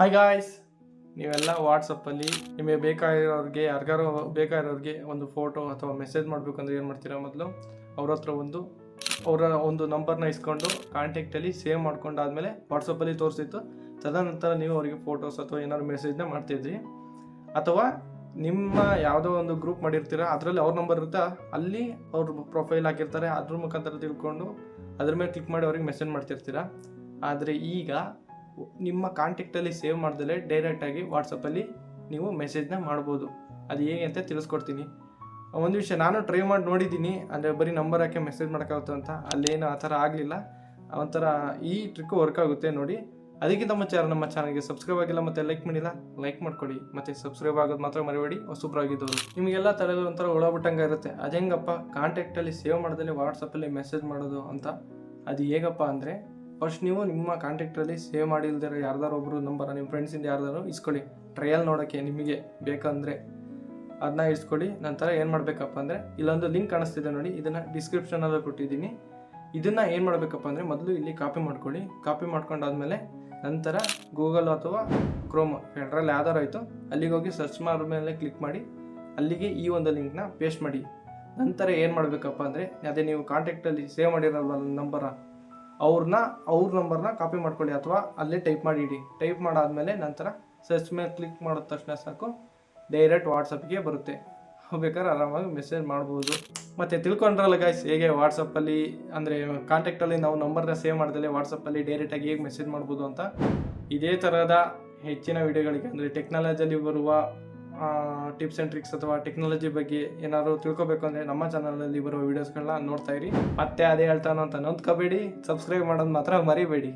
Hi guys, ನೀವೆಲ್ಲ ವಾಟ್ಸಪ್ಪಲ್ಲಿ ನಿಮಗೆ ಯಾರಿಗಾರು ಬೇಕಾಗಿರೋರಿಗೆ ಒಂದು ಫೋಟೋ ಅಥವಾ ಮೆಸೇಜ್ ಮಾಡಬೇಕಂದ್ರೆ ಏನು ಮಾಡ್ತೀರಾ? ಮೊದಲು ಅವ್ರ ಹತ್ರ ಅವರ ಒಂದು ನಂಬರ್ನ ಇಸ್ಕೊಂಡು ಕಾಂಟ್ಯಾಕ್ಟಲ್ಲಿ ಸೇವ್ ಮಾಡ್ಕೊಂಡಾದ್ಮೇಲೆ ವಾಟ್ಸಪ್ಪಲ್ಲಿ ತೋರಿಸಿತ್ತು. ತದನಂತರ ನೀವು ಅವರಿಗೆ ಫೋಟೋಸ್ ಅಥವಾ ಏನಾದ್ರು ಮೆಸೇಜ್ನ ಮಾಡ್ತಿದ್ರಿ. ಅಥವಾ ನಿಮ್ಮ ಯಾವುದೋ ಒಂದು ಗ್ರೂಪ್ ಮಾಡಿರ್ತೀರ, ಅದರಲ್ಲಿ ಅವ್ರ ನಂಬರ್ ಇರುತ್ತೆ, ಅಲ್ಲಿ ಅವ್ರ ಪ್ರೊಫೈಲ್ ಹಾಕಿರ್ತಾರೆ, ಅದ್ರ ಮುಖಾಂತರ ತಿಳ್ಕೊಂಡು ಅದ್ರ ಮೇಲೆ ಕ್ಲಿಕ್ ಮಾಡಿ ಅವ್ರಿಗೆ ಮೆಸೇಜ್ ಮಾಡ್ತಿರ್ತೀರ. ಆದರೆ ಈಗ ನಿಮ್ಮ ಕಾಂಟ್ಯಾಕ್ಟಲ್ಲಿ ಸೇವ್ ಮಾಡ್ದಲೇ ಡೈರೆಕ್ಟಾಗಿ ವಾಟ್ಸಪ್ಪಲ್ಲಿ ನೀವು ಮೆಸೇಜ್ನ ಮಾಡ್ಬೋದು. ಅದು ಹೇಗೆ ಅಂತ ತಿಳಿಸ್ಕೊಡ್ತೀನಿ. ಒಂದು ವಿಷಯ ನಾನು ಟ್ರೈ ಮಾಡಿ ನೋಡಿದ್ದೀನಿ, ಅಂದರೆ ಬರೀ ನಂಬರ್ ಹಾಕಿ ಮೆಸೇಜ್ ಮಾಡೋಕ್ಕಾಗುತ್ತೆ ಅಂತ. ಅಲ್ಲೇನು ಆ ಥರ ಆಗಲಿಲ್ಲ. ಒಂಥರ ಈ ಟ್ರಿಕ್ಕು ವರ್ಕ್ ಆಗುತ್ತೆ ನೋಡಿ. ಅದಕ್ಕಿಂತ ಮುಂಚೆ ನಮ್ಮ ಚಾನಲ್ಗೆ ಸಬ್ಸ್ಕ್ರೈಬ್ ಆಗಿಲ್ಲ ಮತ್ತು ಲೈಕ್ ಮಾಡಿಲ್ಲ, ಲೈಕ್ ಮಾಡ್ಕೊಡಿ. ಮತ್ತು ಸಬ್ಸ್ಕ್ರೈಬ್ ಆಗೋದು ಮಾತ್ರ ಮರಿಬೇಡಿ, ಹೊಸಬ್ರಾಗಿದ್ದವರು. ನಿಮಗೆಲ್ಲ ತಲೆಯಲ್ಲಿ ಒಂಥರ ಒಳಬಿಟ್ಟಂಗೆ ಇರುತ್ತೆ, ಅದು ಹೆಂಗಪ್ಪ ಕಾಂಟ್ಯಾಕ್ಟಲ್ಲಿ ಸೇವ್ ಮಾಡ್ದಲ್ಲಿ ವಾಟ್ಸಪ್ಪಲ್ಲಿ ಮೆಸೇಜ್ ಮಾಡೋದು ಅಂತ. ಅದು ಹೇಗಪ್ಪ ಅಂದರೆ, ಫಸ್ಟ್ ನೀವು ನಿಮ್ಮ ಕಾಂಟ್ಯಾಕ್ಟಲ್ಲಿ ಸೇವ್ ಮಾಡಿಲ್ದಿರೋ ಯಾರ್ದಾರು ಒಬ್ಬರು ನಂಬರ್ ನಿಮ್ಮ ಫ್ರೆಂಡ್ಸಿಂದ ಯಾರ್ದಾರು ಇಸ್ಕೊಳ್ಳಿ, ಟ್ರಯಲ್ ನೋಡೋಕ್ಕೆ ನಿಮಗೆ ಬೇಕಂದರೆ ಅದನ್ನ ಇಸ್ಕೊಳ್ಳಿ. ನಂತರ ಏನು ಮಾಡಬೇಕಪ್ಪ ಅಂದರೆ, ಇಲ್ಲೊಂದು ಲಿಂಕ್ ಕಾಣಿಸ್ತಿದೆ ನೋಡಿ, ಇದನ್ನು ಡಿಸ್ಕ್ರಿಪ್ಷನಲ್ಲಿ ಕೊಟ್ಟಿದ್ದೀನಿ. ಇದನ್ನು ಏನು ಮಾಡಬೇಕಪ್ಪ ಅಂದರೆ, ಮೊದಲು ಇಲ್ಲಿ ಕಾಪಿ ಮಾಡ್ಕೊಳ್ಳಿ. ಕಾಪಿ ಮಾಡ್ಕೊಂಡಾದ್ಮೇಲೆ ನಂತರ ಗೂಗಲ್ ಅಥವಾ ಕ್ರೋಮ್ ಫೆಡ್ರಲ್ ಯಾವ್ದಾರು ಆಯಿತು, ಅಲ್ಲಿಗೆ ಹೋಗಿ ಸರ್ಚ್ ಮಾಡೋ ಮೇಲೆ ಕ್ಲಿಕ್ ಮಾಡಿ ಅಲ್ಲಿಗೆ ಈ ಒಂದು ಲಿಂಕ್ನ ಪೇಸ್ಟ್ ಮಾಡಿ. ನಂತರ ಏನು ಮಾಡಬೇಕಪ್ಪ ಅಂದರೆ, ಅದೇ ನೀವು ಕಾಂಟ್ಯಾಕ್ಟಲ್ಲಿ ಸೇವ್ ಮಾಡಿರೋಲ್ಲ ನಂಬರ, ಅವ್ರ ನಂಬರ್ನ ಕಾಪಿ ಮಾಡ್ಕೊಳ್ಳಿ ಅಥವಾ ಅಲ್ಲೇ ಟೈಪ್ ಮಾಡಿ ಇಡಿ. ಟೈಪ್ ಮಾಡಾದ್ಮೇಲೆ ನಂತರ ಸರ್ಚ್ ಮೇಲೆ ಕ್ಲಿಕ್ ಮಾಡಿದ ತಕ್ಷಣ ಸಾಕು, ಡೈರೆಕ್ಟ್ ವಾಟ್ಸಪ್ಗೆ ಬರುತ್ತೆ. ಬೇಕಾದ್ರೆ ಆರಾಮಾಗಿ ಮೆಸೇಜ್ ಮಾಡ್ಬೋದು. ಮತ್ತು ತಿಳ್ಕೊಂಡ್ರಲ್ಲ ಗೈಸ್, ಹೇಗೆ ವಾಟ್ಸಪ್ಪಲ್ಲಿ ಅಂದರೆ ಕಾಂಟ್ಯಾಕ್ಟಲ್ಲಿ ನಾವು ನಂಬರ್ನ ಸೇವ್ ಮಾಡ್ದಲೇ ವಾಟ್ಸಪ್ಪಲ್ಲಿ ಡೈರೆಕ್ಟಾಗಿ ಹೇಗೆ ಮೆಸೇಜ್ ಮಾಡ್ಬೋದು ಅಂತ. ಇದೇ ಥರದ ಹೆಚ್ಚಿನ ವಿಡಿಯೋಗಳಿಗೆ, ಅಂದರೆ ಟೆಕ್ನಾಲಜಿಯಲ್ಲಿ ಬರುವ ಟಿಪ್ಸ್ ಆ್ಯಂಡ್ ಟ್ರಿಕ್ಸ್ ಅಥವಾ ಟೆಕ್ನಾಲಜಿ ಬಗ್ಗೆ ಏನಾದರೂ ತಿಳ್ಕೊಬೇಕು ಅಂದರೆ ನಮ್ಮ ಚಾನಲಲ್ಲಿ ಬರುವ ವೀಡಿಯೋಸ್ಗಳನ್ನ ನೋಡ್ತಾ ಇರಿ. ಮತ್ತೆ ಅದೇ ಹೇಳ್ತಾನೋ ಅಂತ ನೊಂದ್ಕೋಬೇಡಿ, ಸಬ್ಸ್ಕ್ರೈಬ್ ಮಾಡೋದು ಮಾತ್ರ ಮರಿಬೇಡಿ.